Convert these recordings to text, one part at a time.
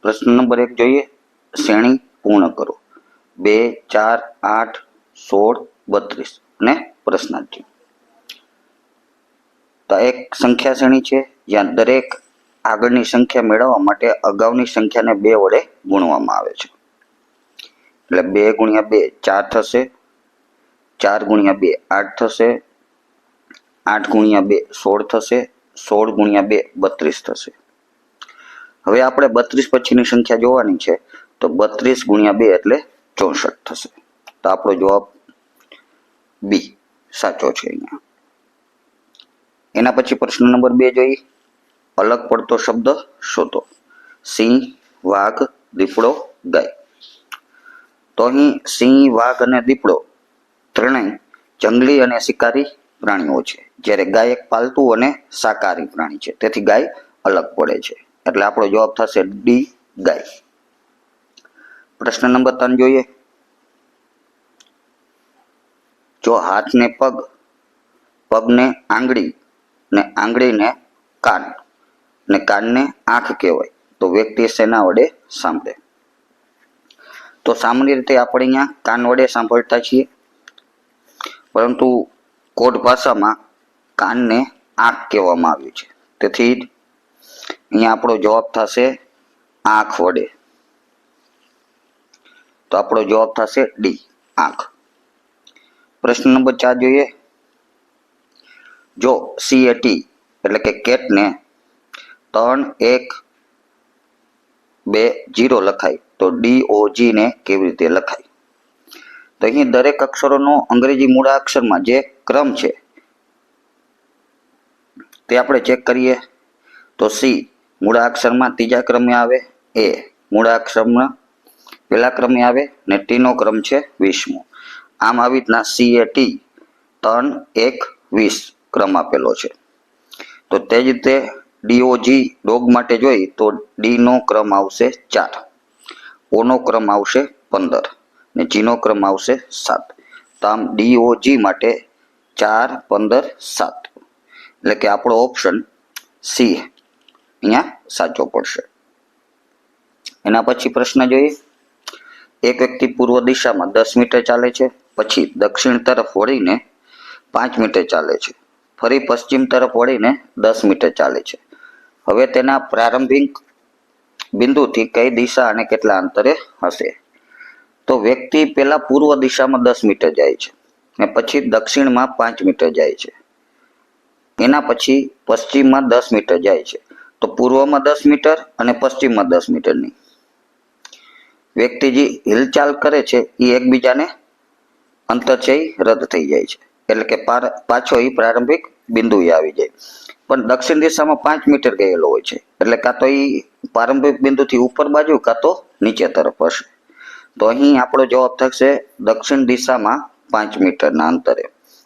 પ્રશ્ન નંબર 1 જોઈએ, શ્રેણી પૂર્ણ કરો. 2, 4, 8, 16, 32 અને પ્રશ્નાર્થ. તો એક સંખ્યા શ્રેણી છે જ્યાં દરેક આગળની સંખ્યા મેળવવા માટે અગાઉની સંખ્યાને 2 વડે ગુણવામાં આવે છે. એટલે 2 ગુણ્યા 2 4 થશે, 4 ગુણ્યા 2 8 થશે, 8 ગુણ્યા 2 16 થશે, 16 ગુણ્યા 2 32 થશે. હવે આપણે 32 પછીની સંખ્યા જોવાની છે, તો 32 ગુણ્યા 2 એટલે 64 થશે. તો આપણો જવાબ બી સાચો છે અહીંયા. એના પછી પ્રશ્ન નંબર 2 જોઈએ, અલગ પડતો શબ્દ શોધો. સિંહ, વાઘ, દીપડો, ગાય. તો અહીં સિંહ, વાઘ અને દીપડો ત્રણેય જંગલી અને શિકારી પ્રાણીઓ છે, જ્યારે ગાય એક પાલતુ અને શાકાહારી પ્રાણી છે, તેથી ગાય અલગ પડે છે. એટલે આપણો જવાબ થશે ડી, ગાય. પ્રશ્ન નંબર 3 જોઈએ, જો હાથને પગ, પગને આંગળી ને આંગળીને કાન ને કાનને આંખ કહેવાય, તો વ્યક્તિ શેના વડે સાંભળે? તો સામાન્ય રીતે આપણે અહીંયા કાન વડે સાંભળતા છીએ, પરંતુ કોડ ભાષામાં કાનને આંખ કહેવામાં આવ્યું છે, તેથી અહીંયા આપણો જવાબ થશે આંખ વડે. તો આપણો જવાબ થશે ડી, આંખ. પ્રશ્ન નંબર 4 જોઈએ, જો CAT એટલે કે કેટને 3, 1, 2, 0 લખાય તો DOG ને કેવી રીતે લખાય? તો અહીં દરેક અક્ષરોનો અંગ્રેજી મૂળાક્ષરમાં જે ક્રમ છે તે આપણે ચેક કરીએ. તો સી મૂળાક્ષરમાં ત્રીજા ક્રમે આવે, એ મૂળાક્ષરમાં પહેલા ક્રમે આવે ને ટીનો ક્રમ છે 20મો. આમ આવી રીતના CAT 3, 1, 20 ક્રમ આપેલો છે. તો તે જ રીતે DOG ડોગ માટે જોઈ તો ડી નો ક્રમ આવશે 4, ઓ નો ક્રમ આવશે 15 ને જી નો ક્રમ આવશે 7. તો આમ DOG માટે 4, 15, 7 એટલે કે આપણો ઓપ્શન સી અહીંયા સાચો પડશે. એના પછી પ્રશ્ન જોઈએ, એક વ્યક્તિ પૂર્વ દિશામાં 10 મીટર ચાલે છે, પછી દક્ષિણ તરફ વળીને 5 મીટર ચાલે છે, ફરી પશ્ચિમ તરફ વળીને 10 મીટર ચાલે છે. હવે તેના પ્રારંભિક બિંદુથી કઈ દિશા અને કેટલા અંતરે હશે? તો વ્યક્તિ પહેલા પૂર્વ દિશામાં 10 મીટર જાય છે અને પછી દક્ષિણમાં 5 મીટર જાય છે, એના પછી પશ્ચિમમાં 10 મીટર જાય છે. તો પૂર્વમાં 10 મીટર અને પશ્ચિમમાં 10 મીટરની વ્યક્તિ જે હિલચાલ કરે છે એ એકબીજાને અંતર છે એ રદ થઈ જાય છે, એટલે કે પાછો એ પ્રારંભિક બિંદુએ આવી જાય. પણ દક્ષિણ દિશામાં 5 મીટર ગયેલો હોય છે, એટલે કાં તો એ પ્રારંભિક બિંદુથી ઉપર બાજુ કાં તો નીચે તરફ હશે. તો અહીં આપણો જવાબ થશે દક્ષિણ દિશામાં 5 મીટરના અંતરે,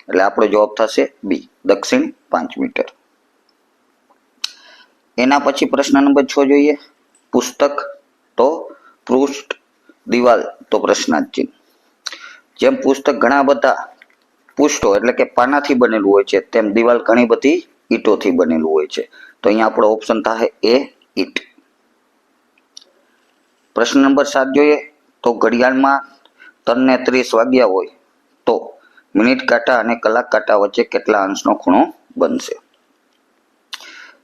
એટલે આપણો જવાબ થશે બી, દક્ષિણ 5 મીટર. એના પછી પ્રશ્ન નંબર 6 જોઈએ, પુસ્તક તો પૃષ્ઠ, દિવાલ તો પ્રશ્નાર્થ ચિહ્ન. જેમ પુસ્તક ઘણા બધા પૃષ્ઠો એટલે કે પાનાથી બનેલું હોય છે, તેમ દિવાલ ઘણી બધી ઈંટોથી બનેલું હોય છે. તો અહીંયા આપણો ઓપ્શન થાય એ, ઈંટ. પ્રશ્ન નંબર 7 જોઈએ, તો ઘડિયાળમાં 3 ને 30 વાગ્યા હોય તો મિનિટ કાંટા અને કલાક કાંટા વચ્ચે કેટલા અંશનો ખૂણો બનશે?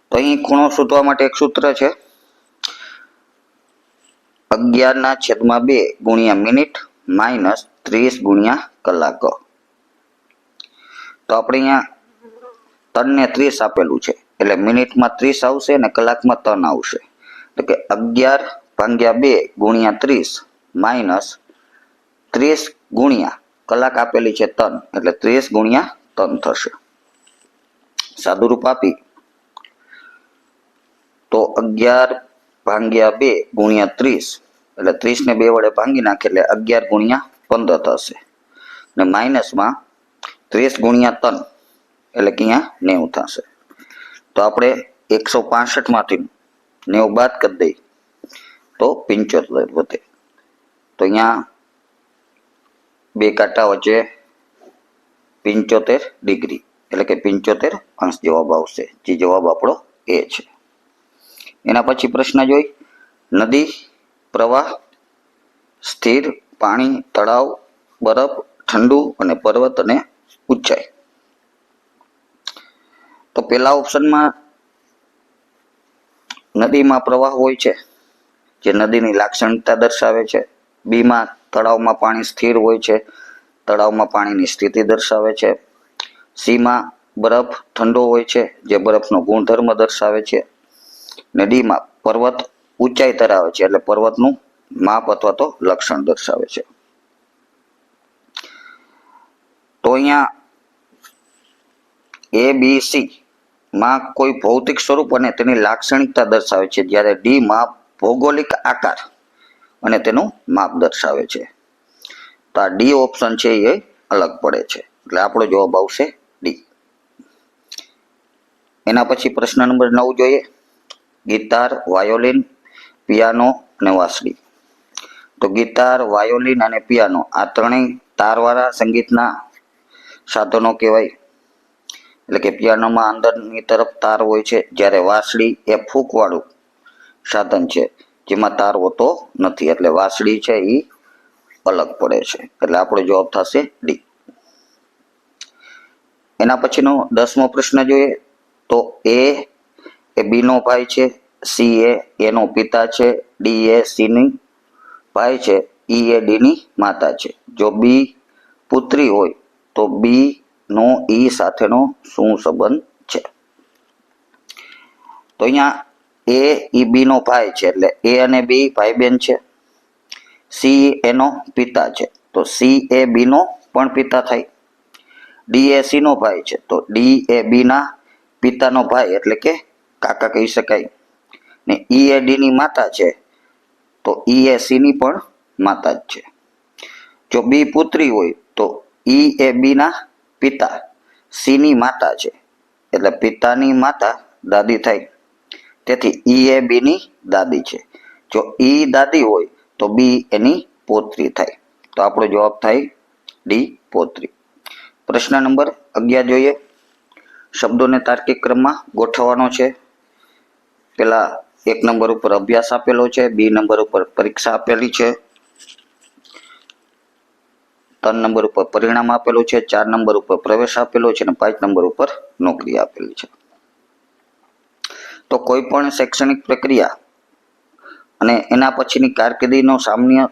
તો અહીં ખૂણો શોધવા માટે એક સૂત્ર છે, 11/2 ગુણ્યા મિનિટ માઇનસ 30 ગુણ્યા કલાક. તો આપણે અહીંયા 3 ને 30 આપેલું છે, એટલે મિનિટમાં 30 આવશે અને કલાકમાં 3 આવશે. એટલે કે 11/2 ગુણ્યા 30 માઇનસ 30 ગુણ્યા કલાક આપેલી છે 3, એટલે 30 ગુણ્યા 3 થશે. સાદુરૂપ આપી તો 11/2 ગુણ્યા 30 એટલે 30 ને 2 વડે ભાંગી નાખે એટલે 11 ગુણ્યા 15 થશે, ને માઇનસમાં 30 ગુણ્યા 3 એટલે કે અહીંયા 90 થશે. તો આપણે 165 માંથી 90 બાદ કરી દઈએ તો 75 વધે. તો અહીંયા બે કાંટા વચ્ચે 75 ડિગ્રી એટલે કે 75 અંશ જવાબ આવશે, જે જવાબ આપણો એ છે. એના પછી પ્રશ્ન જોઈ, નદી, પ્રવાહ, સ્થિર પાણી, તળાવ, બરફ, ઠંડુ અને પર્વત અને ઊંચાઈ. તો પેલા ઓપ્શનમાં નદીમાં પ્રવાહ હોય છે, જે નદીની લાક્ષણિકતા દર્શાવે છે. બીમાં તળાવમાં પાણી સ્થિર હોય છે, તળાવમાં પાણીની સ્થિતિ દર્શાવે છે. સીમાં બરફ ઠંડો હોય છે, જે બરફનો ગુણધર્મ દર્શાવે છે. નદીમાં પર્વત ઊંચાઈ ધરાવે છે, એટલે પર્વતનું માપ અથવા તો લક્ષણ દર્શાવે છે. તો અહીંયા ABC માં કોઈ ભૌતિક સ્વરૂપ અને તેની લાક્ષણિકતા દર્શાવે છે, જ્યારે ડી માં ભૌગોલિક આકાર અને તેનું માપ દર્શાવે છે. તો આ ડી ઓપ્શન છે એ અલગ પડે છે, એટલે આપણો જવાબ આવશે ડી. એના પછી પ્રશ્ન નંબર 9 જોઈએ. ગિટાર, વાયોલિન, પિયાનો અને વાંસળી. તો ગિટાર, વાયોલિન અને પિયાનો આ ત્રણેય તારવાળા સંગીતના સાધનો કહેવાય. એટલે કે પિયાનોમાં અંદરની તરફ તાર હોય છે, જ્યારે વાંસળી એ ફૂંકવાળું સાધન છે, જેમાં તાર હોતો નથી, એટલે વાંસળી છે એ અલગ પડે છે, એટલે આપણો જવાબ થશે ડી. એના પછીનો 10મો પ્રશ્ન જોઈએ. તો એ બી નો ભાઈ છે, સી એ નો પિતા છે, ડી એ સી ની ભાઈ છે, ઈ એ ડી ની માતા છે. જો બી પુત્રી હોય તો બી નો ઈ સાથેનો શું સંબંધ છે? તો અહીંયા એ ઈ બી નો ભાઈ છે, એટલે એ અને બી ભાઈ બહેન છે. સી એનો પિતા છે, તો સી એ બી નો પણ પિતા થાય. ડી એ સી નો ભાઈ છે, તો ડી એ બી ના પિતાનો ભાઈ એટલે કે કાકા કહી શકાય. ને ઈ એ ડી ની માતા છે, તો ઈ એ સી ની પણ માતા જ છે. જો બી પુત્રી હોય તો ઈ એ બી ના પિતા સી ની માતા છે, એટલે પિતાની માતા દાદી થાય. તેથી ઈ એ બી ની દાદી છે. જો ઈ દાદી હોય તો બી એની પોત્રી થાય. તો આપણો જવાબ થાય ડી પોત્રી. પ્રશ્ન નંબર 11 જોઈએ. શબ્દોને તાર્કિક ક્રમમાં ગોઠવવાનો છે. પેલા 1 નંબર ઉપર અભ્યાસ આપેલો છે, 2 નંબર ઉપર પરીક્ષા આપેલી છે, 3 નંબર ઉપર પરિણામ આપેલું છે, 4 નંબર ઉપર પ્રવેશ આપેલો છે અને 5 નંબર ઉપર નોકરી આપેલી છે. તો કોઈ પણ શૈક્ષણિક પ્રક્રિયા અને એના પછીની કારકિર્દીનો સામાન્ય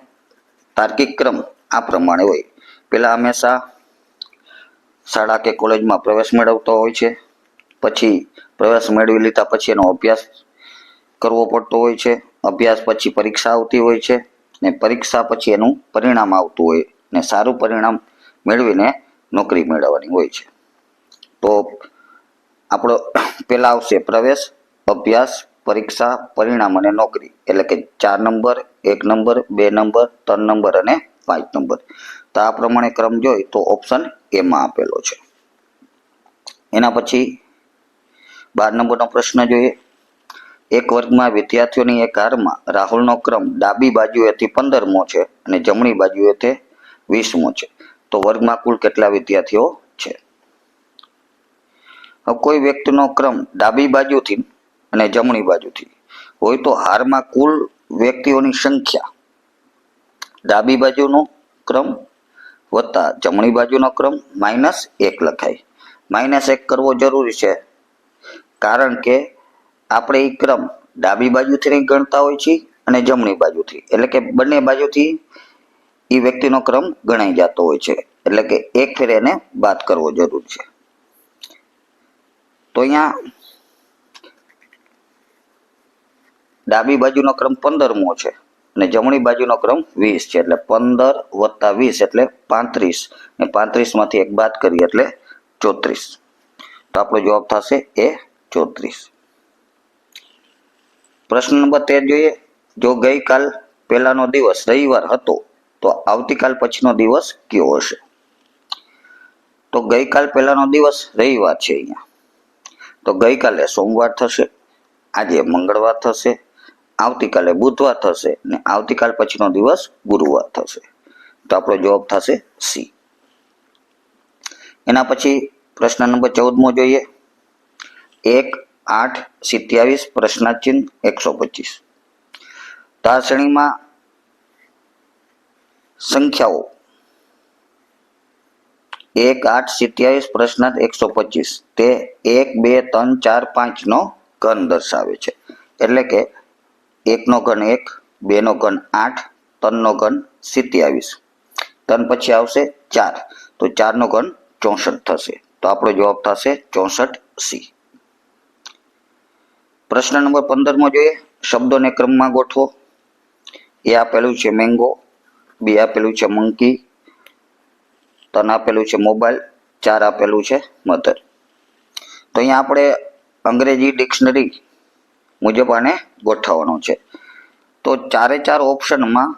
તાર્કિક ક્રમ આ પ્રમાણે હોય. પેલા હંમેશા શાળા કે કોલેજમાં પ્રવેશ મેળવતો હોય છે, પછી પ્રવેશ મેળવી લીધા પછી એનો અભ્યાસ કરવો પડતો હોય છે, અભ્યાસ પછી પરીક્ષા આવતી હોય છે, ને પરીક્ષા પછી એનું પરિણામ આવતું હોય, ને સારું પરિણામ મેળવીને નોકરી મેળવવાની હોય છે. તો આપણો પેલા આવશે પ્રવેશ, અભ્યાસ, પરીક્ષા, પરિણામ અને નોકરી, એટલે કે 4 નંબર, 1 નંબર, 2 નંબર, 3 નંબર અને 5 નંબર. તો આ પ્રમાણે ક્રમ જોઈ તો ઓપ્શન એમાં આપેલો છે. એના પછી 12 નંબરનો પ્રશ્ન જોઈએ. એક વર્ગમાં વિદ્યાર્થીઓની એક હારમાં રાહુલનો ક્રમ ડાબી બાજુએથી 15મો છે અને જમણી બાજુએથી 20મો છે. તો વર્ગમાં કુલ કેટલા વિદ્યાર્થીઓ છે? કોઈ વ્યક્તિનો ક્રમ ડાબી બાજુથી અને જમણી બાજુથી હોય તો હારમાં કુલ વ્યક્તિઓની સંખ્યા ડાબી બાજુનો ક્રમ વત્તા જમણી બાજુનો ક્રમ -1 લખાય. -1 કરવો જરૂરી છે, કારણ કે આપણે એ ક્રમ ડાબી બાજુથી ગણતા હોય છે અને જમણી બાજુથી, એટલે કે બંને બાજુથી એ વ્યક્તિનો ક્રમ ગણાઈ જતો હોય છે, એટલે કે એક ફેર એને બાદ કરવો જરૂરી છે. તો અહીંયા ડાબી બાજુનો ક્રમ 15મો છે અને જમણી બાજુનો ક્રમ 20 છે, એટલે 15 વત્તા 20 એટલે 35, ને 35 માંથી 1 બાદ કરીએ એટલે 34. તો આપણો જવાબ થશે એ 34. પ્રશ્ન નંબર 13 જોઈએ. જો ગઈકાલ પહેલાનો દિવસ રવિવાર હતો તો આવતીકાલ પછીનો દિવસ કયો હશે? તો ગઈકાલ પહેલાનો દિવસ રવિવાર છે અહીંયા, તો ગઈકાલે સોમવાર થશે, આજે મંગળવાર થશે, આવતીકાલે બુધવાર થશે ને આવતીકાલ પછીનો દિવસ ગુરુવાર થશે. તો આપણો જવાબ થશે સી. એના પછી પ્રશ્ન નંબર 14મો જોઈએ. 1, 8, 27 પ્રશ્નાર્થ ચિહ્ન 125. તો આ શ્રેણીમાં સંખ્યાઓ 1, 8, 27, પ્રશ્નાર્થ 125 તે 1, 2, 3, 4, 5 નો ઘન દર્શાવે છે. એટલે કે 1 નો ઘન 1, 2 નો ઘન 8, 3 નો ઘન 27, 3 પછી આવશે 4, તો 4 નો ઘન 64 થશે. તો આપણો જવાબ થશે 64C. પ્રશ્ન નંબર 15 માં જોઈએ. શબ્દોને ક્રમમાં ગોઠવો. એ આપેલું છે મેંગો, બી આપેલું છે મંકી, 3 આપેલું છે મોબાઈલ, 4 આપેલું છે મધર. તો અહીંયા આપણે અંગ્રેજી ડિક્શનરી મુજબ આને ગોઠવવાનો છે. તો 4 ઓપ્શનમાં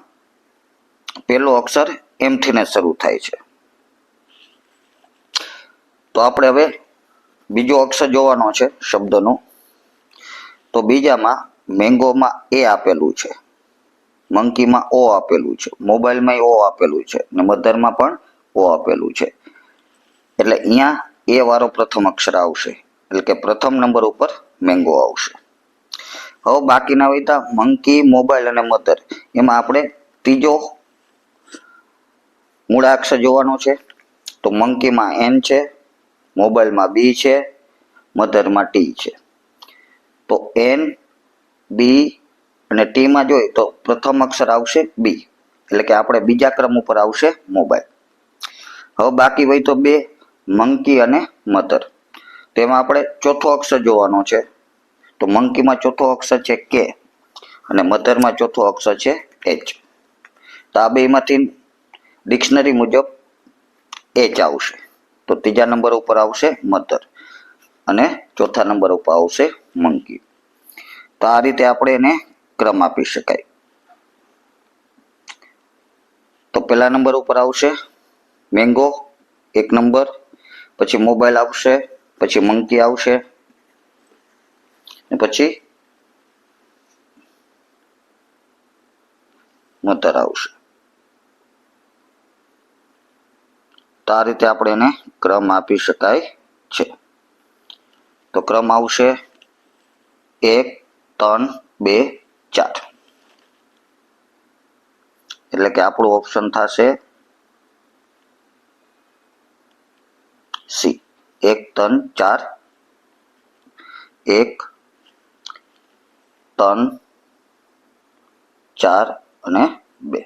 પહેલો અક્ષર એમ થી ને શરૂ થાય છે. તો આપણે હવે બીજો અક્ષર જોવાનો છે શબ્દનો. તો બીજામાં મેંગોમાં એ આપેલું છે, મંકીમાં ઓ આપેલું છે, મોબાઈલમાં ઓ આપેલું છે અને મધરમાં પણ ઓ આપેલું છે. એટલે અહીંયા એ વાળો પ્રથમ અક્ષર આવશે. એટલે કે પ્રથમ નંબર ઉપર મેંગો આવશે. હવે બાકીના વધ્યા મંકી, મોબાઈલ અને મધર. એમાં આપણે ત્રીજો મૂળાક્ષર જોવાનો છે. તો મંકીમાં એન છે, મોબાઈલમાં બી છે, મધરમાં ટી છે. તો એન, બી અને ટી માં જોઈએ તો પ્રથમ અક્ષર આવશે બી. એટલે કે આપણે બીજા ક્રમ ઉપર આવશે મોબાઈલ. હવે બાકી હોય તો બે, મંકી અને મધર. તેમાં આપણે ચોથો અક્ષર જોવાનો છે. તો મંકીમાં ચોથો અક્ષર છે કે અને મધરમાં ચોથો અક્ષર છે એચ. તો આ બેમાંથી ડિક્શનરી મુજબ એચ આવશે. તો ત્રીજા નંબર ઉપર આવશે મધર અને ચોથા નંબર ઉપર આવશે મંકી. તો આ રીતે આપણે એને ક્રમ આપી શકાય. તો પહેલા નંબર ઉપર આવશે મેંગો 1 નંબર, પછી મોબાઈલ આવશે, પછી મંકી આવશે અને પછી મધર આવશે. તો આ રીતે આપણે એને ક્રમ આપી શકાય છે. તો ક્રમ આવશે 1, 3, 2, 4. એટલે કે આપણું ઓપ્શન થશે સી, 1, 3, 4, 1, 3, 4 અને 2.